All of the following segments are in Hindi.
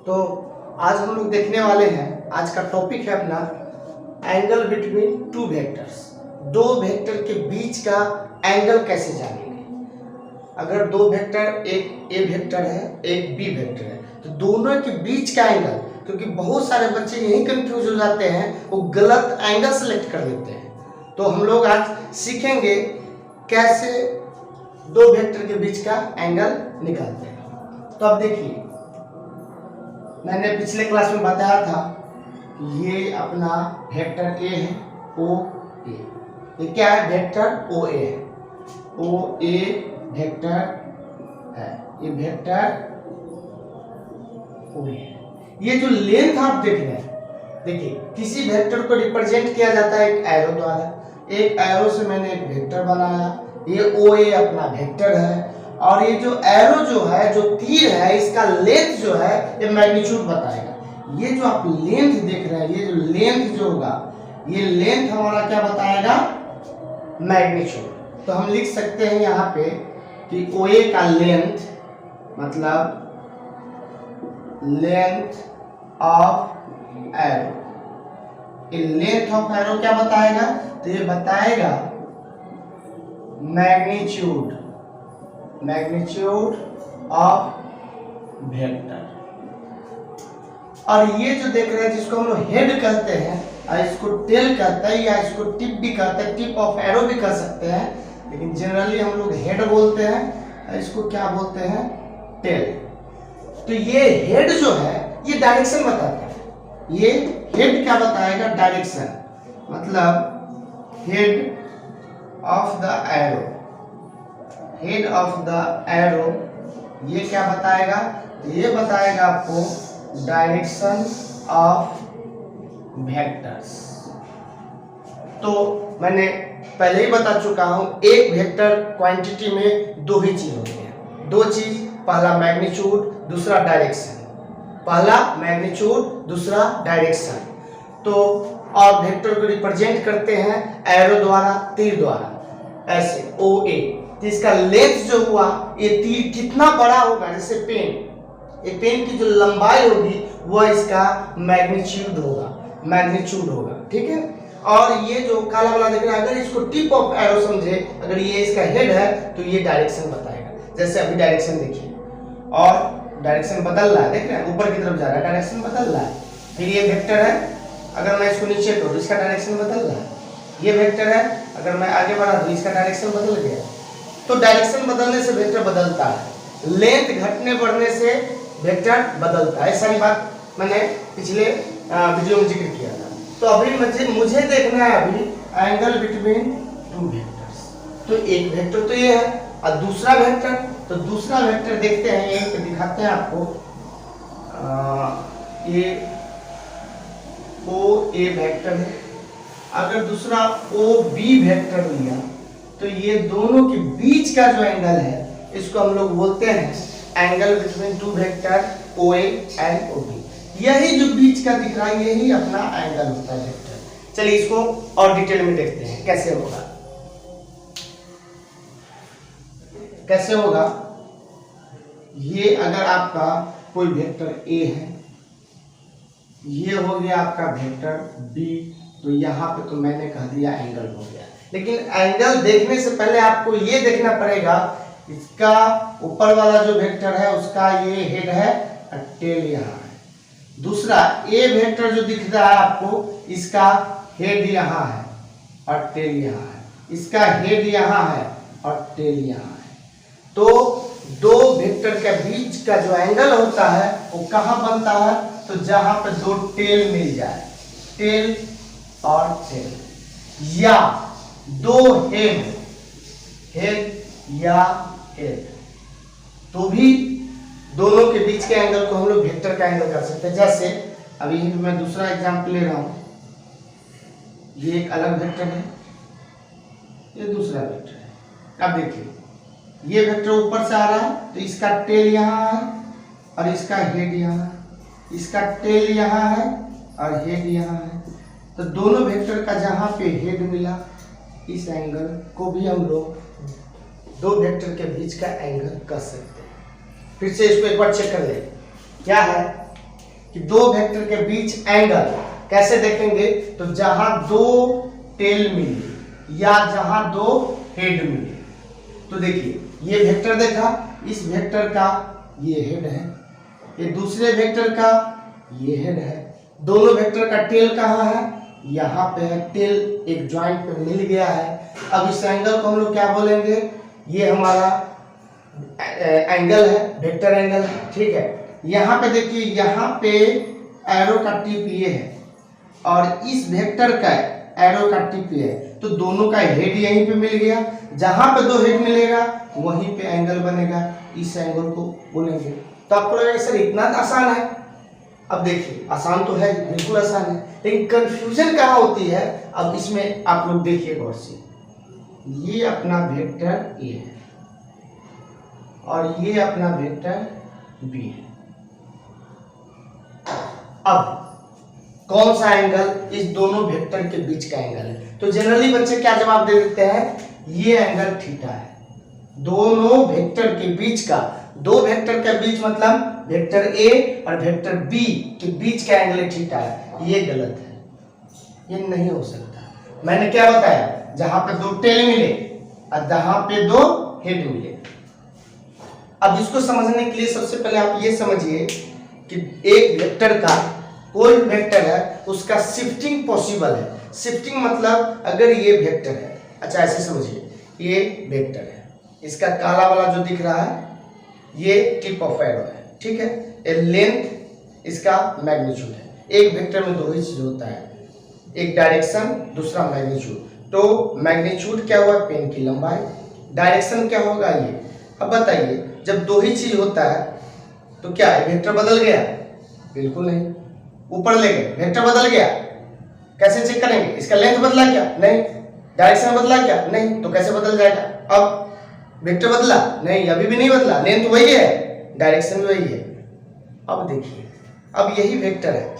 तो आज हम लोग देखने वाले हैं, आज का टॉपिक है अपना एंगल बिटवीन टू वेक्टर्स। दो वेक्टर के बीच का एंगल कैसे जानेंगे। अगर दो वेक्टर, एक ए वेक्टर है एक बी वेक्टर है, तो दोनों के बीच का एंगल, क्योंकि बहुत सारे बच्चे यही कंफ्यूज हो जाते हैं, वो गलत एंगल सेलेक्ट कर लेते हैं। तो हम लोग आज सीखेंगे कैसे दो वेक्टर के बीच का एंगल निकालते हैं। तो अब देखिए, मैंने पिछले क्लास में बताया था कि ये अपना वेक्टर ए है, ओ ए। ये क्या है? वेक्टर ओ ए है, ओ ए वेक्टर है, ये वेक्टर ओ ए। ये जो लेंथ आप देख रहे हैं, देखिए किसी वेक्टर को रिप्रेजेंट किया जाता है एक एरो द्वारा। एक एरो से मैंने एक वेक्टर बनाया, ये ओ ए अपना वेक्टर है, और ये जो एरो जो है, जो तीर है, इसका लेंथ जो है ये मैग्नीट्यूड बताएगा। ये जो आप लेंथ देख रहे हैं, ये जो लेंथ जो होगा, ये लेंथ हमारा क्या बताएगा? मैग्नीट्यूड। तो हम लिख सकते हैं यहाँ पे कि ओ ए का लेंथ मतलब लेंथ ऑफ एरो। ये लेंथ ऑफ एरो क्या बताएगा? तो ये बताएगा मैग्नीट्यूड ऑफ वेक्टर। और ये जो देख रहे हैं, जिसको हम लोग हेड कहते हैं, इसको टेल कहते हैं, या इसको टिप भी कहते हैं, टिप ऑफ एरो भी कह सकते हैं, लेकिन जनरली हम लोग हेड बोलते हैं। इसको क्या बोलते हैं? टेल। तो ये हेड जो है ये डायरेक्शन बताता है। ये हेड क्या बताएगा? डायरेक्शन। मतलब head of the arrow, head of the arrow ये क्या बताएगा? ये बताएगा आपको डायरेक्शन ऑफ वेक्टर्स। तो मैंने पहले ही बता चुका हूं, एक वेक्टर क्वांटिटी में दो ही चीज होती है। दो चीज, पहला मैग्नीट्यूड, दूसरा डायरेक्शन। पहला मैग्नीट्यूड, दूसरा डायरेक्शन। तो और वेक्टर को रिप्रेजेंट करते हैं एरो द्वारा, तीर द्वारा, ऐसे ओ ए। तो इसका लेंथ जो हुआ, ये तीर कितना बड़ा होगा, जैसे पेन, ये पेन की जो लंबाई होगी वह इसका मैग्नीट्यूड होगा, ठीक है। और ये जो काला वाला देख रहे हैं, अगर इसको टिप ऑफ एरो समझे, अगर ये इसका हेड है तो ये डायरेक्शन बताएगा। जैसे अभी डायरेक्शन देखिए, और डायरेक्शन बदल रहा है, देख रहे हैं ऊपर की तरफ जा रहा है, डायरेक्शन बदल रहा है। फिर ये वेक्टर है, अगर मैं इसको नीचे करूँ इसका डायरेक्शन बदल रहा है। ये वेक्टर है, अगर मैं आगे बढ़ा तो इसका डायरेक्शन बदल गया। तो डायरेक्शन बदलने से वेक्टर बदलता है, लेंथ घटने बढ़ने से वेक्टर बदलता है। सारी बात मैंने पिछले वीडियो में जिक्र किया था। तो अभी मुझे देखना है अभी एंगल बिटवीन टू वेक्टर्स। तो एक वेक्टर तो ये है, और दूसरा वेक्टर, तो दूसरा वेक्टर देखते हैं, यहीं पे दिखाते हैं आपको। ये ओ ए वेक्टर है, अगर दूसरा ओ बी वेक्टर लिया तो ये दोनों के बीच का जो एंगल है, इसको हम लोग बोलते हैं angle between two vector O A and O B. यही जो बीच का दिख रहा है, यही अपना एंगल होता है वेक्टर। चलिए इसको और डिटेल में देखते हैं कैसे होगा। कैसे होगा? ये अगर आपका कोई वेक्टर ए है, ये हो गया आपका वेक्टर बी, तो यहाँ पे तो मैंने कह दिया एंगल हो गया। लेकिन एंगल देखने से पहले आपको ये देखना पड़ेगा, इसका ऊपर वाला जो वेक्टर है उसका ये हेड है और टेल यहाँ है। दूसरा ए वेक्टर जो दिख रहा है आपको, इसका हेड यहाँ है और टेल यहाँ है, इसका हेड यहाँ है और टेल यहाँ है। तो दो वेक्टर के बीच का जो एंगल होता है वो कहाँ बनता है? तो जहां पे दो टेल मिल जाए, टेल और टेल, या दो हेड या हेड, तो भी दोनों के बीच के एंगल को हम लोग वेक्टर का एंगल कर सकते हैं। जैसे अभी मैं दूसरा एग्जांपल ले रहा हूं, ये एक अलग वेक्टर है, ये दूसरा वेक्टर है। अब देखिए, ये वेक्टर ऊपर से आ रहा है, तो इसका टेल यहाँ है और इसका हेड यहाँ है, इसका टेल यहाँ है और हेड यहाँ है। तो दोनों वेक्टर का जहाँ पे हेड मिला, इस एंगल को भी हम लोग दो वेक्टर के बीच का एंगल कर सकते हैं। फिर से इसको एक बार चेक कर ले, क्या है कि दो वेक्टर के बीच एंगल कैसे देखेंगे, तो जहां दो टेल मिले या जहां दो हेड मिले। तो देखिए ये वेक्टर देखा, इस वेक्टर का ये हेड है, ये दूसरे वेक्टर का ये हेड है, दोनों वेक्टर का टेल कहाँ है, यहाँ पे है, टेल एक जॉइंट पे मिल गया है। अब इस एंगल को हम लोग क्या बोलेंगे, ये हमारा एंगल है, वेक्टर एंगल है, ठीक है। यहाँ पे देखिए, यहाँ पे एरो का टिप ये है और इस वेक्टर का एरो का टिप ये है, तो दोनों का हेड यहीं पे मिल गया। जहां पे दो हेड मिलेगा वहीं पे एंगल बनेगा, इस एंगल को बोलेंगे। तो आपको लगेगा सर इतना आसान है। अब देखिए आसान तो है, बिल्कुल आसान है, लेकिन कंफ्यूजन कहाँ होती है, अब इसमें आप लोग देखिए गौर से। ये अपना वेक्टर ए है और ये अपना वेक्टर बी है। अब कौन सा एंगल इस दोनों वेक्टर के बीच का एंगल है, तो जनरली बच्चे क्या जवाब दे देते हैं, ये एंगल थीटा है। दोनों वेक्टर के बीच का, दो वेक्टर के बीच मतलब वेक्टर ए और वेक्टर बी के बीच का एंगल थीटा है। ये गलत है, ये नहीं हो सकता। मैंने क्या बताया, जहां पे दो टेल मिले और जहां पे दो हेड मिले। अब इसको समझने के लिए सबसे पहले आप ये समझिए कि एक वेक्टर का, कोई वेक्टर है उसका शिफ्टिंग पॉसिबल है। शिफ्टिंग मतलब अगर ये वेक्टर है, अच्छा ऐसे समझिए, ये वेक्टर है, इसका काला वाला जो दिख रहा है ये टिप ऑफ एरो है, ठीक है, ये लेंथ इसका मैग्नीट्यूड है। एक वेक्टर में दो ही चीज होता है, एक डायरेक्शन दूसरा मैग्नीट्यूड। तो मैग्नीट्यूड क्या हुआ, पेन की लंबाई, डायरेक्शन क्या होगा ये। अब बताइए जब दो ही चीज होता है तो क्या वेक्टर बदल गया, बिल्कुल नहीं। ऊपर ले गए वेक्टर बदल गया, कैसे चेक करेंगे, इसका लेंथ बदला क्या, नहीं। डायरेक्शन बदला क्या, नहीं। तो कैसे बदल जाएगा, अब वेक्टर बदला, नहीं अभी भी नहीं बदला, लेंथ वही है, डायरेक्शन भी वही है। अब देखिए, अब यही वेक्टर है,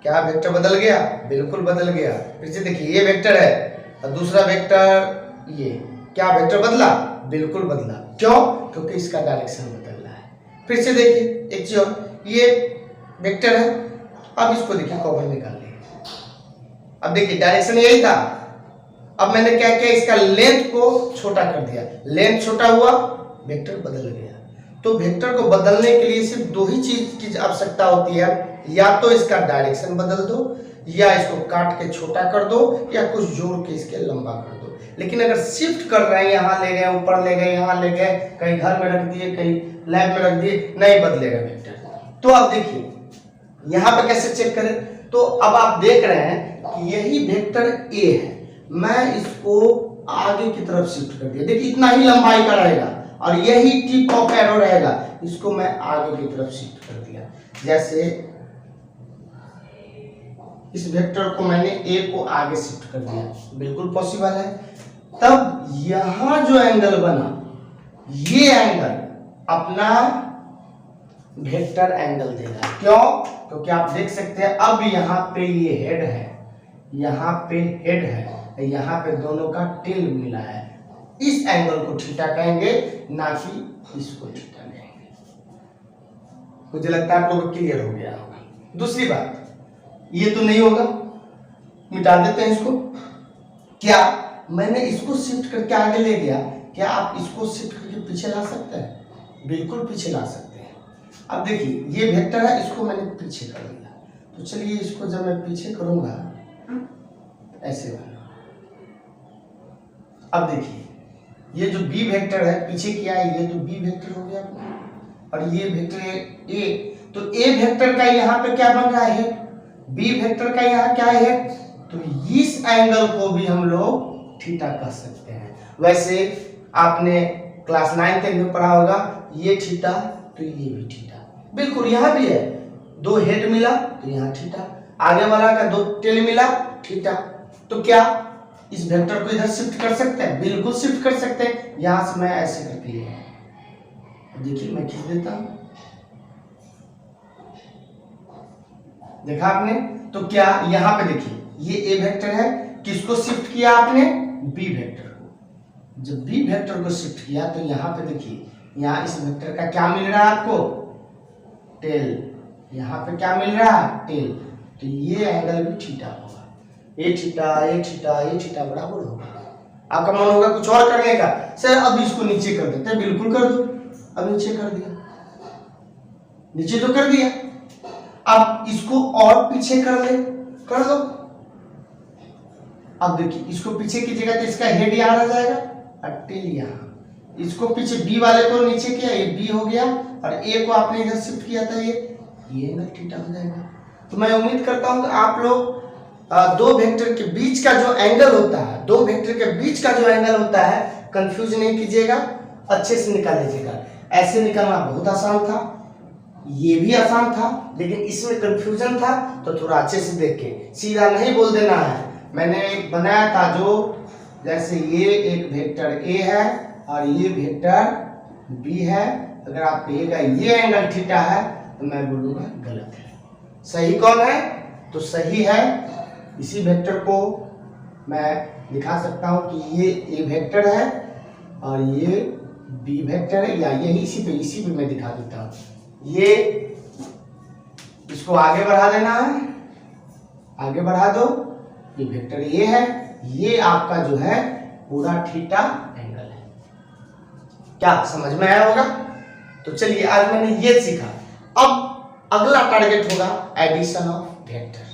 क्या वेक्टर बदल गया, बिल्कुल बदल गया। फिर से देखिए ये वेक्टर है और दूसरा वेक्टर ये, क्या वेक्टर बदला, बिल्कुल बदला। क्यों, क्योंकि इसका डायरेक्शन बदल रहा है। फिर से देखिए एक चीज और, ये वेक्टर है, अब इसको देखिए कॉमन निकाल लिया। अब देखिए डायरेक्शन यही था, अब मैंने क्या किया, इसका लेंथ को छोटा कर दिया, लेंथ छोटा हुआ, वेक्टर बदल गया। तो वेक्टर को बदलने के लिए सिर्फ दो ही चीज की आवश्यकता होती है, या तो इसका डायरेक्शन बदल दो, या इसको काट के छोटा कर दो, या कुछ जोड़ के इसके लंबा कर दो। लेकिन अगर शिफ्ट कर रहे हैं, यहाँ ले गए, ऊपर ले गए, यहाँ ले गए, कहीं घर में रख दिए, कहीं लैब में रख दिए, नहीं बदलेगा वेक्टर। तो अब देखिए यहाँ पे कैसे चेक करें, तो अब आप देख रहे हैं कि यही वेक्टर ए है, मैं इसको आगे की तरफ शिफ्ट कर दिया। देखिए इतना ही लंबाई का रहेगा और यही टिप ऑफ एरो रहेगा, इसको मैं आगे की तरफ शिफ्ट कर दिया। जैसे इस वेक्टर को मैंने ए को आगे शिफ्ट कर दिया, बिल्कुल पॉसिबल है। तब यहां जो एंगल बना, ये एंगल अपना वेक्टर एंगल देगा। क्यों, क्योंकि आप देख सकते हैं अब यहाँ पे ये हेड है, यहाँ पे हेड है, यहाँ पे दोनों का टेल मिला है। इस एंगल को थीटा कहेंगे, ना कि इसको थीटा कहेंगे। मुझे लगता है आप लोगों को क्लियर हो गया होगा। दूसरी बात, ये तो नहीं होगा, मिटा देते हैं इसको। क्या मैंने इसको शिफ्ट करके आगे ले गया, क्या आप इसको शिफ्ट करके पीछे ला सकते हैं, बिल्कुल पीछे ला सकते हैं। अब देखिए ये वेक्टर है, इसको मैंने पीछे कर दिया, तो चलिए इसको जब मैं पीछे करूंगा ऐसे बना। अब देखिए ये जो बी वेक्टर है पीछे किया है, ये तो बी वेक्टर हो गया और ये वेक्टर ए, तो ए वेक्टर का यहाँ पे क्या बन रहा है, बी वेक्टर का यहाँ क्या है, तो इस एंगल को भी हम लोग थीटा कह सकते हैं। वैसे आपने क्लास 9 में पढ़ा होगा, ये थीटा तो ये भी थीटा, बिल्कुल यहाँ भी है, दो हेड मिला तो यहाँ थीटा, आगे वाला का दो टेल मिला थीटा। तो क्या इस वेक्टर को इधर शिफ्ट कर सकते हैं, बिल्कुल शिफ्ट कर सकते हैं। यहां से मैं ऐसे करके लिया, देखिए मैं खींच देता हूं, देखा आपने। तो क्या यहाँ पे देखिए ये ए वेक्टर है, किसको शिफ्ट किया आपने, बी वेक्टर को। जब बी वेक्टर को शिफ्ट किया तो यहाँ पे देखिए, यहाँ इस वेक्टर का क्या मिल रहा है आपको, टेल, यहाँ पे क्या मिल रहा है, टेल, तो ये एंगल भी थीटा होगा, ये थीटा बराबर होगा। आपका मन होगा कुछ और करने का, सर अब इसको नीचे कर देते हैं, बिल्कुल कर दो। अब नीचे कर दिया, नीचे तो कर दिया, अब इसको और पीछे कर ले, कर दो। अब देखिए इसको पीछे कीजिएगा तो इसका हेड यहाँ आ जाएगा और टेल यहाँ। इसको पीछे बी वाले को नीचे किया, ये बी हो गया, और ए को आपने इधर शिफ्ट किया था, ये एंगल थीटा हो जाएगा। तो मैं उम्मीद करता हूं कि आप लोग दो वेक्टर के बीच का जो एंगल होता है, दो वेक्टर के बीच का जो एंगल होता है, कंफ्यूज नहीं कीजिएगा, अच्छे से निकाल लीजिएगा। ऐसे निकालना बहुत आसान था, ये भी आसान था, लेकिन इसमें कंफ्यूजन था, तो थोड़ा अच्छे से देख के सीधा नहीं बोल देना है। मैंने एक बनाया था जो, जैसे ये एक वेक्टर ए है और ये वेक्टर बी है, अगर आप कहिएगा ये एंगल थीटा है तो मैं बोलूँगा गलत है। सही कौन है, तो सही है इसी वेक्टर को मैं दिखा सकता हूँ कि ये ए वेक्टर है और ये बी वेक्टर है, या ये इसी पे मैं दिखा देता हूँ। ये इसको आगे बढ़ा देना है, आगे बढ़ा दो, ये वेक्टर ए है, ये आपका जो है पूरा थीटा एंगल है। क्या समझ में आया होगा? तो चलिए आज मैंने ये सीखा। अब अगला टारगेट होगा एडिशन ऑफ वेक्टर।